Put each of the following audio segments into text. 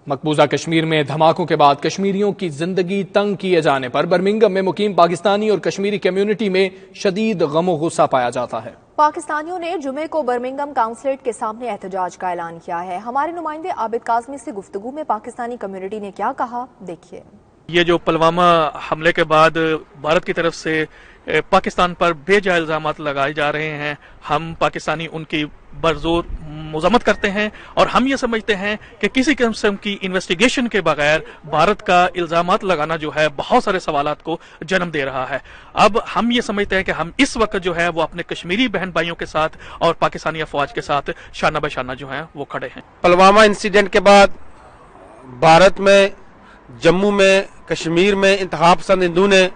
مقبوضہ کشمیر میں دھماکوں کے بعد کشمیریوں کی زندگی تنگ کیے جانے پر برمنگھم میں مقیم پاکستانی اور کشمیری کمیونٹی میں شدید غم و غصہ پایا جاتا ہے۔ پاکستانیوں نے جمعے کو برمنگھم کونسلیٹ کے سامنے احتجاج کا اعلان کیا ہے۔ ہمارے نمائندے عابد کاظمی سے گفتگو میں پاکستانی کمیونٹی نے کیا کہا، دیکھیے۔ یہ جو پلوامہ حملے کے بعد بھارت کی طرف سے پاکستان پر بے جا الزامات لگائے جا رہے ہیں، ہم پاکستانی ان کی برزور مذمت کرتے ہیں اور ہم یہ سمجھتے ہیں کہ کسی قسم کی انویسٹیگیشن کے بغیر بھارت کا الزامات لگانا جو ہے بہت سارے سوالات کو جنم دے رہا ہے۔ اب ہم یہ سمجھتے ہیں کہ ہم اس وقت جو ہے وہ اپنے کشمیری بہن بھائیوں کے ساتھ اور پاکستانی افواج کے ساتھ شانہ بہ شانہ جو ہیں وہ کھڑے ہیں۔ پلوامہ انسیڈنٹ کے بعد بھارت میں، جموں میں، کشمیر میں انتہا پسند ہندو نے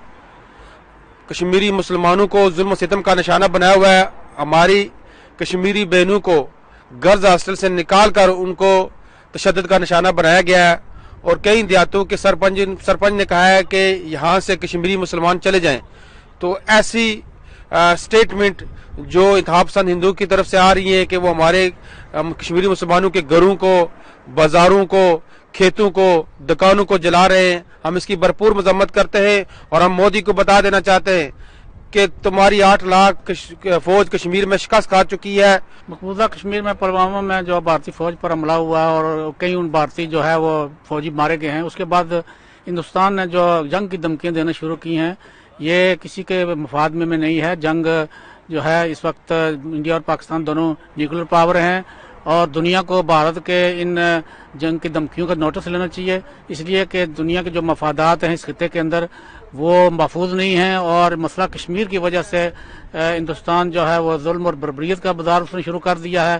کشمیری مسلمانوں کو ظلم و ستم کا نشانہ بنایا ہوا ہے۔ ہماری کشمیری بہنوں کو غرض ہاسٹل سے نکال کر ان کو تشدد کا نشانہ بنایا گیا ہے، اور کئی دیہاتوں کے سرپنچ نے کہا ہے کہ یہاں سے کشمیری مسلمان چلے جائیں۔ تو ایسی سٹیٹمنٹ جو انتہا پسند ہندو کی طرف سے آ رہی ہے کہ وہ ہمارے کشمیری مسلمانوں کے گھروں کو، بازاروں کو، کھیتوں کو، دکانوں کو جلا رہے ہیں، ہم اس کی بھرپور مذمت کرتے ہیں اور ہم مودی کو بتا دینا چاہتے ہیں کہ تمہاری 8 لاکھ فوج کشمیر میں شکست کھا چکی ہے۔ مقبوضہ کشمیر میں پلوامہ میں جو بھارتی فوج پر حملہ ہوا اور کئی ان بھارتی جو ہے وہ فوجی مارے گئے ہیں، اس کے بعد ہندوستان نے جو جنگ کی دھمکیاں دینا شروع کی ہیں، یہ کسی کے مفاد میں نہیں ہے۔ جنگ جو ہے اس وقت انڈیا اور پاکستان دونوں نیوکلیر پاور ہیں، اور دنیا کو بھارت کے ان جنگ کی دھمکیوں کا نوٹس لینا چاہیے، اس لیے کہ دنیا کے جو مفادات ہیں اس خطے کے اندر وہ محفوظ نہیں ہیں، اور مسئلہ کشمیر کی وجہ سے ہندوستان جو ہے وہ ظلم اور بربریت کا بازار اس نے شروع کر دیا ہے۔